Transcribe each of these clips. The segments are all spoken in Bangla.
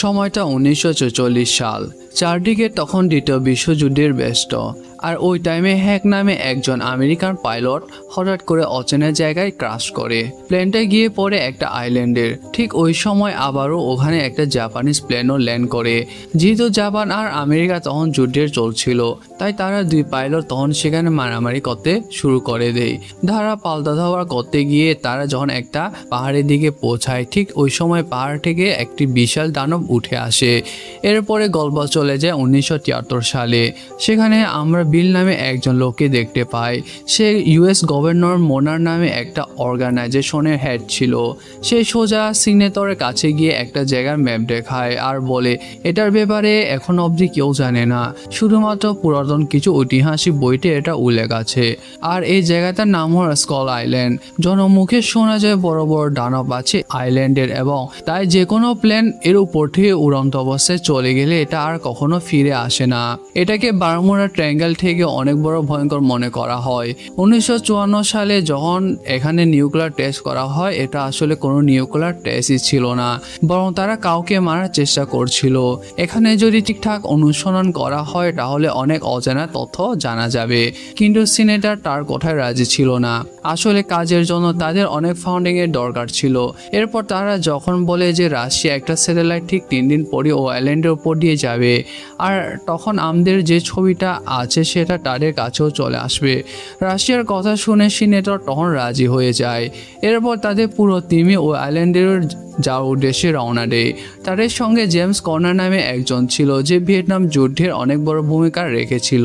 সময়টা 1944 সাল। চারদিকে তখন দ্বিতীয় বিশ্বযুদ্ধের ব্যস্ত। আর ওই টাইমে হ্যাক নামে একজন আমেরিকান পাইলট হঠাৎ করে অচেনা জায়গায় ক্রাশ করে। প্লেনটা গিয়ে পড়ে একটা আইল্যান্ডের। ঠিক ওই সময় আবারও ওখানে একটা জাপানিজ প্লেনও ল্যান্ড করে। যেহেতু জাপান আর আমেরিকা তখন যুদ্ধের চলছিল, তাই তারা দুই পাইলট তখন সেখানে মারামারি করতে শুরু করে দেয়। ধারা পাল্টা ধাওয়া করতে গিয়ে তারা যখন একটা পাহাড়ের দিকে পৌঁছায়, ঠিক ওই সময় পাহাড় থেকে একটি বিশাল দানব উঠে আসে। এরপরে গল্প চলে যায় 1973 সালে। সেখানে আমরা বিল নামে একজন লোককে দেখতে পাই। সে ইউএস গভর্নর মোনার নামে একটা অর্গানাইজেশনের হেড ছিল। সে সোজা সিগনেটরের কাছে গিয়ে একটা জায়গার ম্যাপ দেখায় আর বলে, এটার ব্যাপারে এখন অবধি কেউ জানে না, শুধুমাত্র পুরাতন কিছু ঐতিহাসিক বইতে এটা উল্লেখ আছে। আর এই জায়গাটার নাম হল স্কল আইল্যান্ড। জনমুখে শোনা যায় বড় বড় দানব আছে আইল্যান্ডের, এবং তাই যে কোনো প্লেন এর উপর থেকে উড়ন্ত অবস্থায় চলে গেলে এটা আর কখনো ফিরে আসে না। এটাকে বারমুডা ট্রায়াঙ্গেল থেকে অনেক বড় ভয়ঙ্কর মনে করা হয়। 1954 সালে যখন এখানে নিউক্লিয়ার টেস্ট করা হয়, এটা আসলে কোনো নিউক্লিয়ার টেস্টই ছিল না, বরং তারা কাউকে মারার চেষ্টা করছিল। এখানে যদি ঠিকঠাক অনুসরণ করা হয় তাহলে অনেক অজানা তথ্য জানা যাবে, কিন্তু সিনেটর তার কথায় রাজি ছিল না। আসলে কাজের জন্য তাদের অনেক ফান্ডিং এর দরকার ছিল। এরপর তারা যখন বলে যে রাশিয়া একটা স্যাটেলাইট ঠিক 3 দিন পরে ও আইল্যান্ডের উপর দিয়ে যাবে, আর তখন আমাদের যে ছবিটা আছে সেটা তাদের কাছেও চলে আসবে। রাশিয়ার কথা শুনে সিনেটর তখন রাজি হয়ে যায়। এরপর তাদের পুরো টিমই ও আইল্যান্ডের যাওয়ার উদ্দেশ্যে রওনা দেয়। তাদের সঙ্গে জেমস কর্নার নামে একজন ছিল, যে ভিয়েতনাম যুদ্ধের অনেক বড় ভূমিকা রেখেছিল।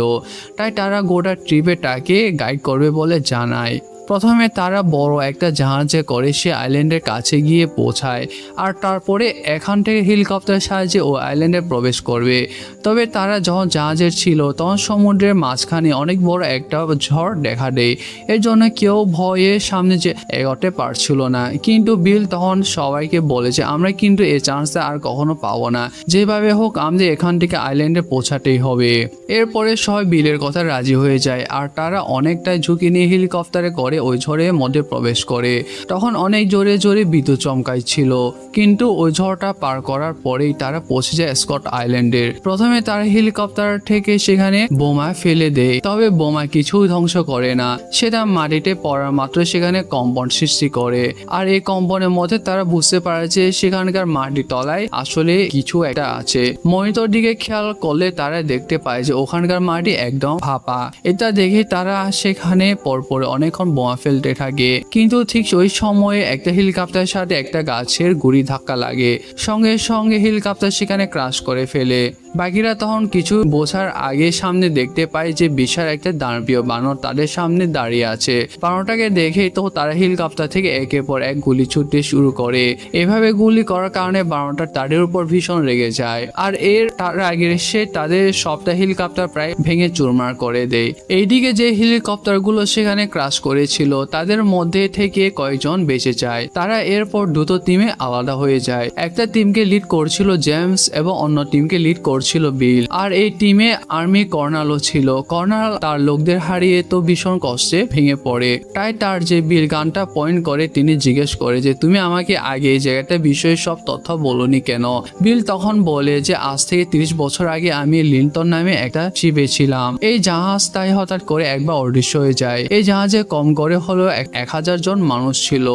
তাই তারা গোটা ট্রিপে তাকে গাইড করবে বলে জানায়। প্রথমে তারা বড় একটা জাহাজে করে সে আইল্যান্ডের কাছে গিয়ে পৌঁছায়, আর তারপরে এখান থেকে হেলিকপ্টারের সাহায্যে ও আইল্যান্ডে প্রবেশ করবে। তবে তারা যখন জাহাজের ছিল তখন সমুদ্রের মাঝখানে অনেক বড় একটা ঝড় দেখা দেয়। এর জন্য কেউ ভয়ে সামনে যে এগোতে পারছিল না। কিন্তু বিল তখন সবাইকে বলেছে, আমরা কিন্তু এই চান্সটা আর কখনো পাবো না, যেভাবে হোক আমাদের এখান থেকে আইল্যান্ডে পৌঁছাতেই হবে। এরপরে সবাই বিলের কথা রাজি হয়ে যায়, আর তারা অনেকটাই ঝুঁকি নিয়ে হেলিকপ্টারে করে ওই ঝড়ের মধ্যে প্রবেশ করে। তখন অনেক জোরে জোরে বিদ্যুৎ চমকাইছিল, কিন্তু ওই ঝড়টা পার করার পরেই তারা পৌঁছে যায় স্কট আইল্যান্ডের। প্রথমে তারা হেলিকপ্টার থেকে সেখানে বোমা ফেলে দেয়, তবে বোমা কিছুই ধ্বংস করে না। সেটা মাটিতে পড়ার মাত্র সেখানে কম্পন সৃষ্টি করে, আর এই কম্পনের মধ্যে তারা বুঝতে পারে যে সেখানকার মাটির তলায় আসলে কিছু একটা আছে। মনিটর দিকে খেয়াল করলে তারা দেখতে পায় যে ওখানকার মাটি একদম ফাঁপা। এটা দেখে তারা সেখানে পরপর অনেকক্ষণ বোমা ফেলতে থাকে, কিন্তু ঠিক ওই সময়ে একটা হেলিকপ্টারের সাথে একটা গাছের গুড়ি ধাক্কা লাগে। সঙ্গে সঙ্গে হেলিকপ্টার সেখানে ক্রাশ করে ফেলে। বাকিরা তখন কিছু বোঝার আগে সামনে দেখতে পায় যে বিশাল একটা দানবীয় বানর তাদের সামনে দাঁড়িয়ে আছে। বানরটাকে দেখে তো তারা হেলিকপ্টার থেকে একের পর এক গুলি ছুটতে শুরু করে। এভাবে গুলি করার কারণে বানরটা তাদের উপর ভীষণ রেগে যায়, আর তার আগে সে তাদের সবটা হেলিকপ্টার প্রায় ভেঙে চুরমার করে দেয়। এইদিকে যে হেলিকপ্টারগুলো সেখানে ক্রাশ করেছিল তাদের মধ্যে থেকে কয়েকজন বেঁচে যায়। তারা এরপর দুটো টিমে আলাদা হয়ে যায়। একটা টিমকে লিড করছিল জেমস এবং অন্য টিমকে লিড করছিল বিল। আর এই টিমে আর্মি কর্নালও ছিল। কর্নাল তার লোকদের হারিয়ে তো ভীষণ কষ্টে ভেঙে পড়ে। তাই তার যে বিল গানটা পয়েন্ট করে তিনি জিজ্ঞেস করে যে তুমি আমাকে আগে এই জায়গাটা বিষয়ে সব তথ্য বলনি কেন। বিল তখন বলে যে আজ থেকে 30 বছর আগে আমি লিন্টন নামে একটা শিপে ছিলাম। এই জাহাজ তাই হঠাৎ করে একবার অদৃশ্য হয়ে যায়। এই জাহাজে কম করে হলো 1000 জন মানুষ ছিল,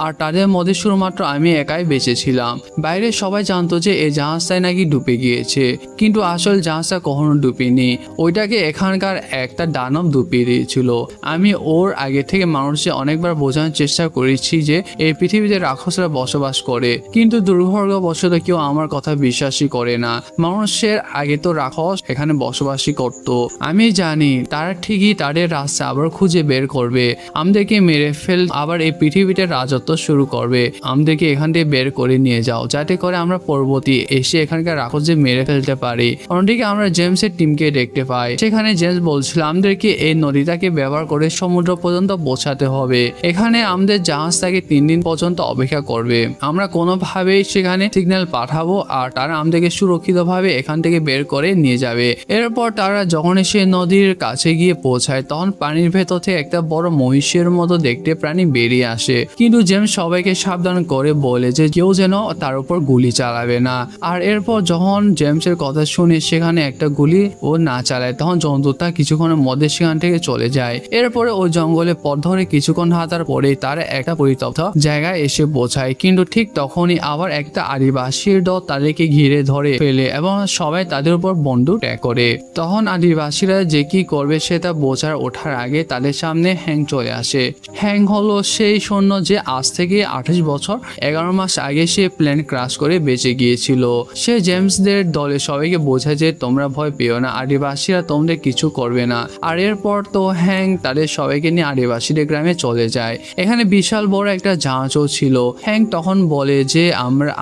আর তাদের মধ্যে শুধুমাত্র আমি একাই বেঁচে ছিলাম। বাইরে সবাই জানতো যে এই জাহাজটাই নাকি ডুবে গিয়েছে, কিন্তু আসল জাহাজটা কখনো ডুবেনি। ওইটাকে এখানকার একটা দানব ডুবিয়ে দিয়েছিল। আমি ওর আগে থেকে মানুষকে অনেকবার বোঝানোর চেষ্টা করেছি যে এই পৃথিবীতে রাক্ষসরা বসবাস করে, কিন্তু দুর্ভাগ্যবশত কেউ আমার কথা বিশ্বাসই করে না। মানুষের আগে তো রাক্ষস এখানে বসবাসই করতো। আমি জানি তারা ঠিকই তাদের রাস্তা আবার খুঁজে বের করবে, আমাদেরকে মেরে ফেল আবার এই পৃথিবীতে রাজত্ব শুরু করবে। আমাদেরকে এখান থেকে বের করে নিয়ে যাও, যাতে করে আমরা পরবর্তী এসে এখানকার রাক্ষসদের মেরে ফেলতে পারি। অন্যদিকে আমরা জেমসের টিমকে দেখতে পাই। সেখানে জেমস বলছিল আমাদেরকে এই নদীটাকে ব্যবহার করে সমুদ্র পর্যন্ত পৌঁছাতে হবে। এখানে আমাদের জাহাজটাকে 3 দিন পর্যন্ত অপেক্ষা করবে। আমরা কোনোভাবেই সেখানে সিগন্যাল পাঠাবো, আর তারা আমাদেরকে সুরক্ষিতভাবে এখান থেকে বের করে নিয়ে যাবে। এরপর তারা যখন সে নদীর কাছে গিয়ে পৌঁছায় তখন পানির ভেতর থেকে একটা বড় মহিষ ফিশের মতো দেখতে প্রাণী বেরিয়ে আসে, কিন্তু জেমস সবাইকে সাবধান করে বলে যে কেউ যেন তার উপর গুলি চালাবে না। আর এরপর যখন জেমসের কথা শুনে সেখানে একটা গুলি ও না চালায়, তখন জন্তুটা কিছুক্ষণের মধ্যে সেখান থেকে চলে যায়। এরপরে ওই জঙ্গলে পথ ধরে কিছুক্ষণ হাঁটার পরেই তারা একটা পরিত্যক্ত জায়গায় এসে পৌঁছায়, কিন্তু ঠিক তখনই আবার একটা আদিবাসীর দল তাদেরকে ঘিরে ধরে ফেলে এবং সবাই তাদের উপর বন্দুক ট্যাগ করে। তখন আদিবাসীরা যে কি করবে সেটা বোঝার ওঠার আগে তাদের সামনে হ্যাং চলে আসে। হ্যাং হলো সেই সৈন্য যে আজ থেকে 28 বছর 11 মাস আগে সে প্লেন ক্রাশ করে বেঁচে গিয়েছিল। সে জেমসদের দলে সবাইকে বোঝায় যে তোমরা ভয় পেও না, আদিবাসীরা তোমাদের কিছু করবে না। আর এরপর তো হ্যাং তাদের সবাইকে নিয়ে আদিবাসীদের গ্রামে চলে যায়। এখানে বিশাল বড় একটা জাহাজও ছিল। হ্যাং তখন বলে যে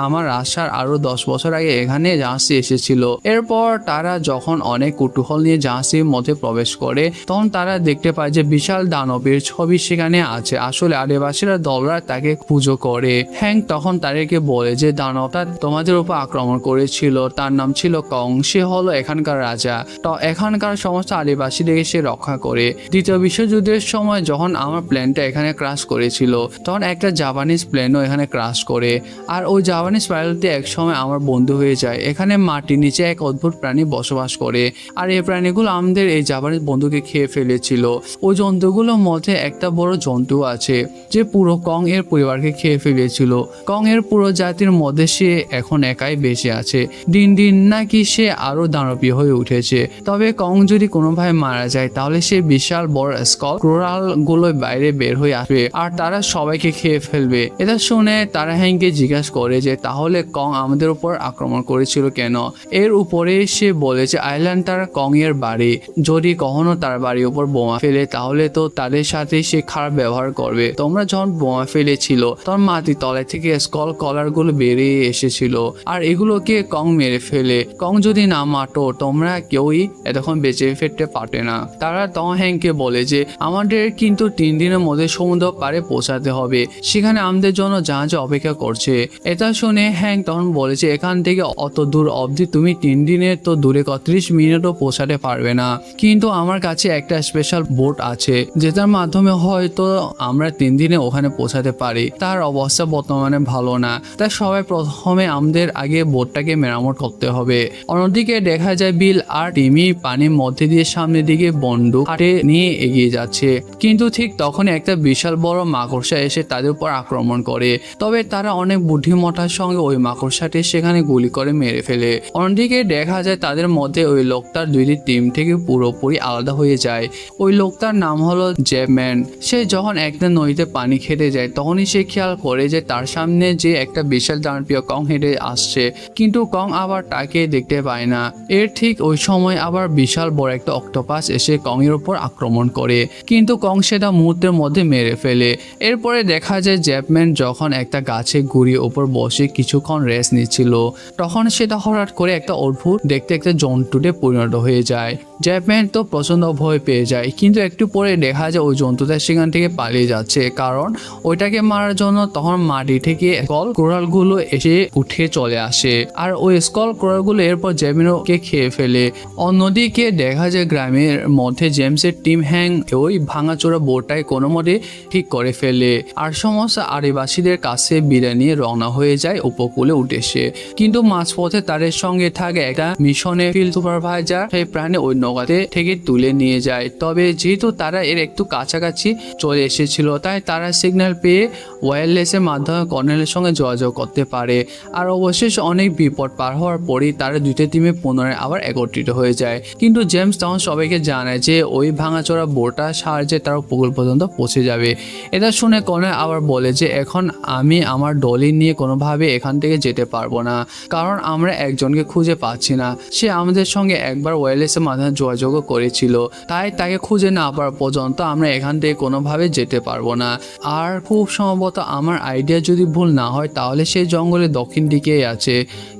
আমার আসার আরো 10 বছর আগে এখানে জাহাজটি এসেছিল। এরপর তারা যখন অনেক কৌতূহল নিয়ে জাহাজটির মধ্যে প্রবেশ করে তখন তারা দেখতে পায় যে বিশাল দানবের ছবি সেখানে আছে। আসলে আদিবাসীরা দলরা তাকে পুজো করে। হ্যাং তখন তাদেরকে বলে যে দানবটা তোমাদের উপর আক্রমণ করেছিল, তার নাম ছিল কং, সে হলো এখানকার রাজা। তো এখানকার সমস্ত আদিবাসীদেরকে সে রক্ষা করে। দ্বিতীয় বিশ্বযুদ্ধের সময় যখন আমার প্লেনটা এখানে ক্রাশ করেছিল তখন একটা জাপানিজ প্লেনও এখানে ক্রাশ করে, আর ওই জাপানিজ পাইলটটি একসময় আমার বন্ধু হয়ে যায়। এখানে মাটির নিচে এক অদ্ভুত প্রাণী বসবাস করে, আর এই প্রাণীগুলো আমাদের এই জাপানিজ বন্ধুকে খেয়ে ফেলেছিল। ওই জন্তুগুলোর মধ্যে একটা বড় জন্তু আছে যে পুরো কং এর পরিবারকে খেয়ে ফেলেছিল। কং এর পুরো জাতির মধ্যে সে এখন একাই বেঁচে আছে। দিন দিন নাকি সে আরো দানবীয় হয়ে উঠেছে। তবে কং যদি কোনোভাবে মারা যায় তাহলে সে বিশাল বড় স্কল কোরাল গুলো বাইরে বের হয়ে আসবে আর তারা সবাইকে খেয়ে ফেলবে। এটা শুনে তারা হ্যাংকে জিজ্ঞাসা করে যে তাহলে কং আমাদের উপর আক্রমণ করেছিল কেন। এর উপরে সে বলে যে আইল্যান্ড তার কং এর বাড়ি, যদি কখনো তার বাড়ির উপর বোমা ফেলে তাহলে তো তাদের সাথে সে খারাপ ব্যবহার করবে। তোমরা যখন বোমা ফেলেছিল তখন মাটির তলা থেকে স্কল কলার গুলো বেরিয়ে এসেছিল আর এগুলোকে কং মেরে ফেলে। কং যদি না মাটো তোমরা কেউই এতক্ষণ বেঁচে ফিরতে পারবে না। তারা তখন হ্যাংকে বলে যে আমাদের কিন্তু 3 দিনের মধ্যে সমুদ্র পাড়ে পৌঁছাতে হবে, সেখানে আমাদের জন্য জাহাজ অপেক্ষা করছে। এটা শুনে হ্যাং তখন বলেছে এখান থেকে অত দূর অবধি তুমি 3 দিনের তো দূরে 30 মিনিটও পৌঁছাতে পারবে না, কিন্তু আমার কাছে একটা স্পেশাল বোট আছে যেটার মাধ্যমে হয়তো আমরা 3 দিনে ওখানে পৌঁছাতে পারি। তার অবস্থা বর্তমানে ভালো না, তাই সবাই প্রথমে আমাদের আগে বোটটাকে মেরামত করতে হবে। অন্যদিকে দেখা যায় বিল আর টিমি পানির মধ্যে দিয়ে সামনের দিকে বন্দুক হাতে নিয়ে এগিয়ে যাচ্ছে, কিন্তু ঠিক তখন একটা বিশাল বড় মাকড়সা এসে তাদের উপর আক্রমণ করে। তবে তারা অনেক বুদ্ধিমত্তার সঙ্গে ওই মাকড়সাটি সেখানে গুলি করে মেরে ফেলে। অন্যদিকে দেখা যায় তাদের মধ্যে ওই লোকটার 2টি টিম থেকে পুরোপুরি আলাদা হয়ে যায়। ওই লোকটার নাম হলো জ্যাপম্যান। সে যখন একটা নদীতে পানি খেতে যায় তখনই সে খেয়াল করে যে তার সামনে যে একটা বিশাল দানবীয় কং হেঁটে আসছে, কিন্তু কং আবার তাকে দেখতে পায় না। এর ঠিক ওই সময় আবার বিশাল বড় একটা অক্টোপাস এসে কং এর উপর আক্রমণ করে, কিন্তু কং সেটা মুহূর্তের মধ্যে মেরে ফেলে। এরপরে দেখা যায় জ্যাপম্যান যখন একটা গাছে গুড়ির উপর বসে কিছুক্ষণ রেস্ট নিচ্ছিল তখন সেটা হঠাৎ করে একটা অদ্ভুত দেখতে একটা জন্তুতে পরিণত হয়ে যায়। জ্যাপম্যান তো প্রচন্ড ভয় পেয়ে যায়, কিন্তু একটু পরে দেখা যায় ওই জন্তুটা সেখান থেকে পালিয়ে যাচ্ছে, কারণ ওইটাকে মারার জন্য তখন মাটি থেকে স্কল কোরালগুলো এসে উঠে চলে আসে আর ওই স্কল কোরালগুলো এরপর জ্যাপম্যানকে খেয়ে ফেলে। অন্যদিকে দেখা যায় গ্রামের মধ্যে জেমসের টিম হ্যাং ওই ভাঙাচোরা বোটটাই কোনো মতে ঠিক করে ফেলে আর সমস্ত আদিবাসীদের কাছে বিদায় নিয়ে রওনা হয়ে যায় উপকূলে উঠেছে। কিন্তু মাঝপথে তাদের সঙ্গে থাকে একটা মিশনের ফিল্ড সুপারভাইজার সেই প্রাণী ওই নৌকাতে থেকে তুলে নিয়ে যায়। তবে যেহেতু তারা এর একটু কাছাকাছি চলে এসেছিল তাই তারা সিগন্যাল পেয়ে ওয়্যারলেসের মাধ্যমে কর্নেলের সঙ্গে যোগাযোগ করতে পারে। আর অবশেষ অনেক বিপদ পার হওয়ার পরই তারা 2টি টিমে পুনরায় আবার একত্রিত হয়ে যায়। কিন্তু জেমস তখন সবাইকে জানায় যে ওই ভাঙাচোরা বোটটার সাহায্যে তারা উপকূল পর্যন্ত পৌঁছে যাবে। এটা শুনে কর্নেল আবার বলে যে এখন আমি আমার ডলি নিয়ে কোনোভাবে এখান থেকে যেতে পারবো না, কারণ আমরা একজনকে খুঁজে পাচ্ছি না। সে আমাদের সঙ্গে একবার ওয়্যারলেসের মাধ্যমে যোগাযোগও করেছিল, তাই তাকে খুঁজে না পাওয়া পর্যন্ত আমরা এখান থেকে কোনোভাবে যেতে পারবো না। আর খুব সম্ভবত আমার আইডিয়া যদি ভুল না হয় তাহলে সেই জঙ্গলের দক্ষিণ দিকেই আছে,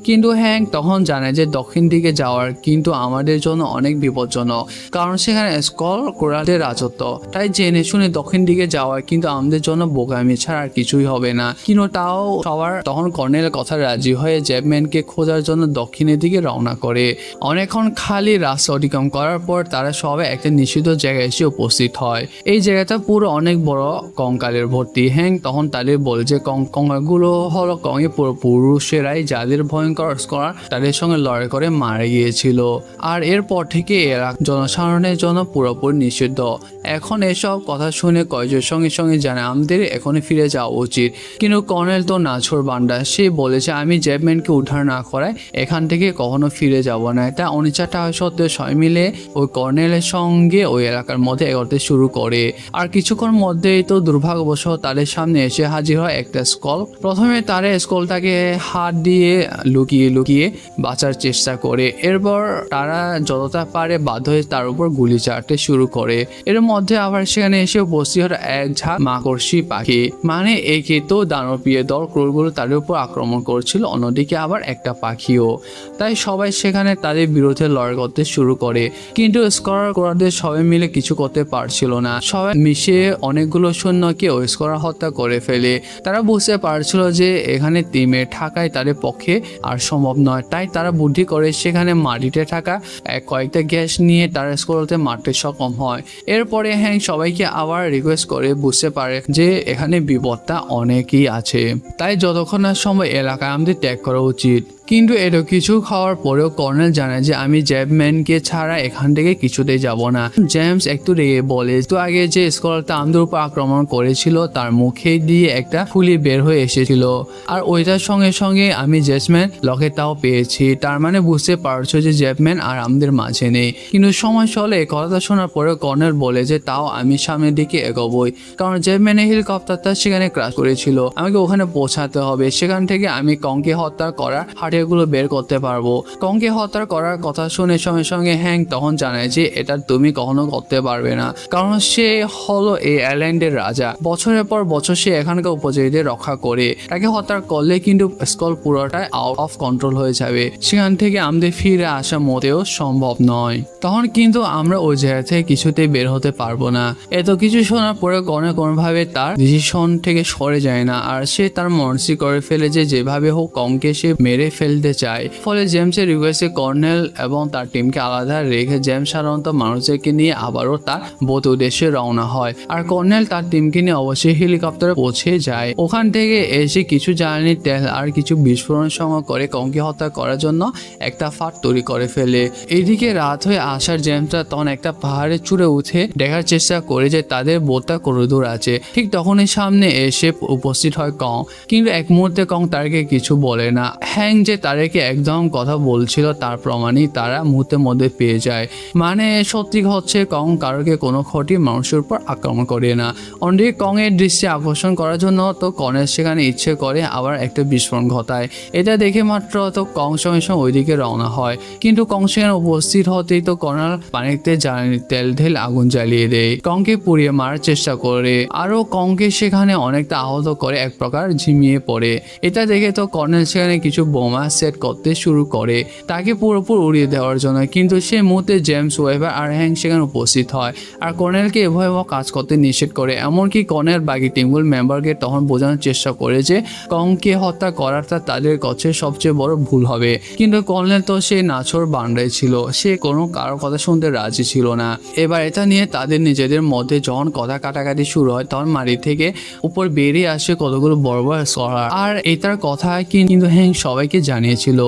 কিন্তু হ্যাং তখন জানে যে দক্ষিণ দিকে যাওয়ার কিন্তু আমাদের জন্য অনেক বিপজ্জনক, কারণ সেখানে স্কল কোরালদের রাজত্ব। তাই জেনে শুনে দক্ষিণ দিকে যাওয়া কিন্তু আমাদের জন্য বোকামি ছাড়া আর কিছুই হবে না। কিন্তু তাও সবার তখন কর্নেলের কথা রাজি হয়ে জ্যাবম্যানকে খোঁজার জন্য দক্ষিণের দিকে রওনা করে। অনেকক্ষণ খালি রাস্তা অতিক্রম করার পর তারা সবাই একটা নিষিদ্ধ জায়গায় এসে উপস্থিত হয়। এই জায়গাটা পুরো অনেক বড় কঙ্কালের ভর্তি। হ্যাং তখন তাদের বলে যে কঙ্কালগুলো হলো কঙে পুরো পুরুষেরাই, যাদের ভয়ঙ্কর স্কলার তাদের সঙ্গে লড়াই করে মারা গিয়েছিল। আর এরপর থেকে এরা জনসাধারণের জন্য পুরোপুরি নিষিদ্ধ। এখন এসব কথা শুনে কয়েকজন সঙ্গে সঙ্গে জানে আমাদের এখনই ফিরে যাওয়া উচিত। কিন্তু কর্নেল তো নাছোড় বান্ডা, সে বলেছে আমি জ্যাবম্যানকে উদ্ধার না করায় এখান থেকে কখনো ফিরে যাব না। তা অনিচ্ছা টাকা সত্ত্বেও সবাই মিলে ওই কর্নেলের সঙ্গে ওই এলাকার মধ্যে এগোতে শুরু করে। আর কিছুক্ষণ মধ্যেই তো দুর্ভাগ্যবশত তাদের সামনে এসে হাজির হয় একটা স্কল। প্রথমে তারা স্কলটাকে হাত দিয়ে লুকিয়ে লুকিয়ে বাঁচার চেষ্টা করে। এরপর তারা যতটা পারে বাধ্য হয়ে তার উপর গুলি চালাতে শুরু করে। এর মধ্যে আবার সেখানে এসে উপস্থিত হয় এক ঝাঁক মাকড়সি পাখি, মানে একে তো দানবীয় দল ক্রোরগুলো তাদের উপর আক্রমণ করছিল, অন্যদিকে আবার একটা পাখিও। তাই সবাই সেখানে তাদের বিরুদ্ধে লড়াই করতে শুরু করে। কিন্তু স্কলার কোরালদের সবাই মিলে কিছু করতে পারছিল না। সবাই মিশে অনেকগুলো সৈন্যকে ওই স্কলার হত্যা করে ফেলে। তারা বুঝতে পারছিল যে এখানে টিমে থাকাই তাদের পক্ষে আর সম্ভব নয়। তাই তারা বুদ্ধি করে সেখানে মাটিতে থাকা কয়েকটা গ্যাস নিয়ে তারা স্কলারদের মারতে সক্ষম হয়। এরপরে হ্যাং সবাইকে আবার রিকোয়েস্ট করে বুঝতে পারে যে এখানে বিপদটা অনেকই আছে, তাই যতক্ষণ না সম্ভব এলাকায় আমাদের ত্যাগ করা উচিত। কিন্তু এত কিছু খাওয়ার পরেও কর্নেল জানায় যে আমি জ্যাবম্যানকে ছাড়া এখান থেকে কিছুতেই যাব না। জেমস একটু রেগে বলে তো আগে যে স্কলারটা আমাদের উপর আক্রমণ করেছিল তার মুখে দিয়ে একটা ফুলি বের হয়ে এসেছিল, আর ওইটার সঙ্গে সঙ্গে আমি জ্যাসম্যান লকেটটাও পেয়েছি। তার মানে বুঝতে পারছো যে জ্যাবম্যান আর আমাদের মাঝে নেই। কিন্তু সময় চলে কথা শোনার পরে কর্নেল বলে যে তাও আমি সামনের দিকে এগোবই, কারণ জ্যাবম্যানের হেলিকপ্টারটা সেখানে ক্র্যাশ করেছিল, আমাকে ওখানে পৌঁছাতে হবে। সেখান থেকে আমি কংকে হত্যা করার গুলো বের করতে পারবো। কংকে হত্যা করার কথা শুনে সঙ্গে সঙ্গে হ্যাং তখন জানায় যে এটা তুমি কখনো করতে পারবে না, কারণ সে হলো এই আইল্যান্ডের রাজা। বছরের পর বছর সে এখানকার উপজাতিদের রক্ষা করে। তাকে হত্যা করলে কিন্তু স্কল পুরোটাই আউট অফ কন্ট্রোল হয়ে যাবে, সেখান থেকে আমাদের ফিরে আসা মোটেও সম্ভব নয়। তখন কিন্তু আমরা ওই জায়গা থেকে কিছুতেই বের হতে পারবো না। এত কিছু শোনার পরে কোনোভাবে তার ডিসিশন থেকে সরে যায় না, আর সে তার মনসি করে ফেলে যে যেভাবে হোক কংকে সে মেরে ফেলতে চায়। ফলে জেমসের রিকোয়েস্টে কর্নেল এবং তার টিমকে আলাদা রেখে জেমস সাধারণত মানুষদেরকে নিয়ে আবারও তার বোট উদ্দেশ্যে রওনা হয়। আর কর্নেল তার টিমকে নিয়ে অবশ্যই হেলিকপ্টারে পৌঁছে যায়। ওখান থেকে এসে কিছু জ্বালানি তেল আর কিছু বিস্ফোরণ সংগ্রহ করে কংকে হত্যা করার জন্য একটা ফাঁদ তৈরি করে ফেলে। এইদিকে রাত হয়ে আসার জেমসরা তখন একটা পাহাড়ে চূড়ে উঠে দেখার চেষ্টা করে যে তাদের বোটটা কতদূর আছে। ঠিক তখনই সামনে এসে উপস্থিত হয় কং, কিন্তু এক মুহূর্তে কং তাদেরকে কিছু বলে না। হ্যাং যে তাদেরকে একদম কথা বলছিল তার প্রমাণই তারা মুহূর্তের মধ্যে পেয়ে যায়। মানে সত্যি হচ্ছে কং কারোকে কোনো ক্ষতি মানুষের উপর আক্রমণ করে না। অন্যদিকে কং এর দৃষ্টি আকর্ষণ করার জন্য তো কনের সেখানে ইচ্ছে করে আবার একটা বিস্ফোরণ ঘটায়। এটা দেখে মাত্র তো কং সঙ্গে সঙ্গে ওইদিকে রওনা হয়, কিন্তু কং সেখানে উপস্থিত হতেই তো কর্নেল পানিতে জ্বালানি তেল ঢেলে আগুন জ্বালিয়ে দেয়, কংকে পুড়িয়ে মারার চেষ্টা করে। আরও কংকে সেখানে অনেকটা আহত করে এক প্রকার ঝিমিয়ে পড়ে। এটা দেখে তো কর্নেল সেখানে কিছু বোমা সেট করতে শুরু করে তাকে পুরোপুরি উড়িয়ে দেওয়ার জন্য, কিন্তু সে মুহূর্তে জেমস ওয়েবার আর হ্যাং সেখানে উপস্থিত হয় আর কর্নেলকে এভাবে কাজ করতে নিষেধ করে। এমনকি কর্নেল বাকি টিমগুলো মেম্বারকে তখন বোঝানোর চেষ্টা করে যে কংকে হত্যা করাটা তাদের কাছে সবচেয়ে বড় ভুল হবে। কিন্তু কর্নেল তো সে নাছোড় বান্ডাই ছিল, সে কোনো কারোর কথা শুনতে রাজি ছিল না। এবার এটা নিয়ে তাদের নিজেদের মধ্যে যখন কথা কাটাকাটি শুরু হয় তখন মাটি থেকে উপর বেরিয়ে আসে কতগুলো বড় বড় স্কলার, আর এটার কথা কিন্তু হ্যাং সবাইকে জানিয়েছিল।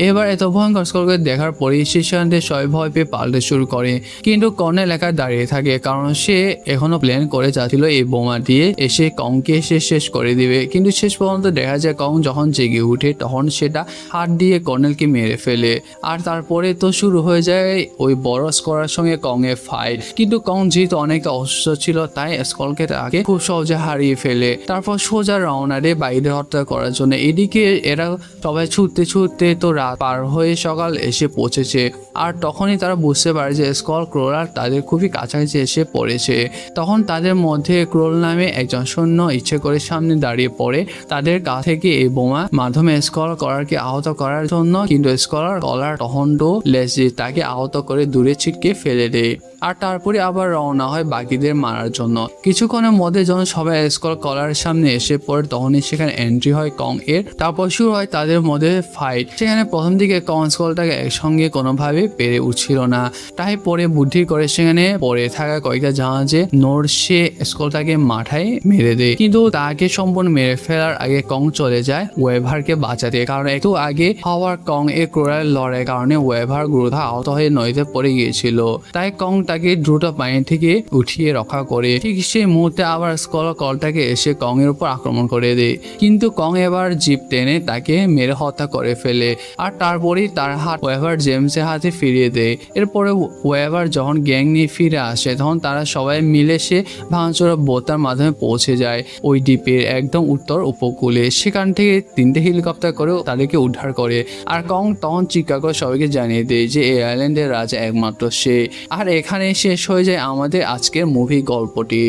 এবার এত ভয়ঙ্কর স্কলকে দেখার পরে সেখানে সবাই ভয় পেয়ে পাল্টে শুরু করে, কিন্তু কর্নেল একা দাঁড়িয়ে থাকে, কারণ সে এখনো প্ল্যান করে যাচ্ছিল এই বোমা দিয়ে এসে কংকে সে শেষ করে দিবে। কিন্তু শেষ পর্যন্ত দেখা যায় কং যখন জেগে উঠে তখন সেটা হাত দিয়ে কর্নেলকে মেরে ফেলে। আর তারপরে তো শুরু হয়ে যায় ওই বড় স্কলার সঙ্গে কং এর ফাইট। কিন্তু কং যেহেতু অনেকটা অসুস্থ ছিল তাই স্কলকে তাকে খুব সহজে হারিয়ে ফেলে। তারপর সোজা রওনা দেয় বাইরে হত্যা করার জন্য। এদিকে এরা সবাই ছুটে ছুটতে ছুটতে তো রাত পার হয়ে সকাল এসে পৌঁছেছে। আর তখনই তারা বুঝতে পারে যে স্কল ক্রোলার তাদের খুবই কাছাকাছি এসে পড়েছে। তখন তাদের মধ্যে ক্রোল নামে একজন সৈন্য ইচ্ছে করে সামনে দাঁড়িয়ে পড়ে তাদের গা থেকে এই বোমা মাধ্যমে স্কল কলারকে আহত করার জন্য, কিন্তু স্কলার কলার তখনও লেজ দিয়ে তাকে আহত করে দূরে ছিটকে ফেলে দেয়। আর তারপরে আবার রওনা হয় বাকিদের মারার জন্য। কিছুক্ষণের মধ্যে যখন সবাই স্কল কলারের সামনে এসে পড়ে তখনই সেখানে এন্ট্রি হয় কং এর। তারপর শুরু হয় তাদের মধ্যে ফাইট। সেখানে প্রথম দিকে কং স্কলটাকে একসঙ্গে কোনোভাবে পেরে উঠছিল না, তাই পরে বুদ্ধি করে সেখানে পড়ে থাকা কয়েকটা জাহাজে নোর সে স্কলটাকে মাথায় মেরে দেয়। কিন্তু তাকে সম্পূর্ণ মেরে ফেলার আগে কং চলে যায় ওয়েভারকে বাঁচাতে, কারণ একটু আগে হাওয়ার কং এর ক্রোলার লড়াইয়ের কারণে ওয়েভার গুরুতর আহত হয়ে নদীতে পড়ে গিয়েছিল। তাই কং তাকে দ্রুত পানি থেকে উঠিয়ে রক্ষা করে। ঠিক সেই মুহূর্তে আবার স্কল কলটাকে এসে কং এর উপর আক্রমণ করে দেয়, কিন্তু কং এবার জিপ টেনে তাকে মেরে হত্যা করে ফেলে। আর তারপরেই তার হাত ওয়েভার জেমসের হাতে ফিরিয়ে দেয়। এরপরে ওয়েভার যখন গ্যাং নিয়ে ফিরে আসে তখন তারা সবাই মিলে সে ভাঙচুরা বোতার মাধ্যমে পৌঁছে যায় ওই দ্বীপের একদম উত্তর উপকূলে। সেখান থেকে 3টে হেলিকপ্টার করেও তাদেরকে উদ্ধার করে। আর কং তখন চিৎকার করে সবাইকে জানিয়ে দেয় যে এই আইল্যান্ডের রাজা একমাত্র সে। আর এখানে শেষ হয়ে যায় আমাদের আজকের মুভি গল্পটি।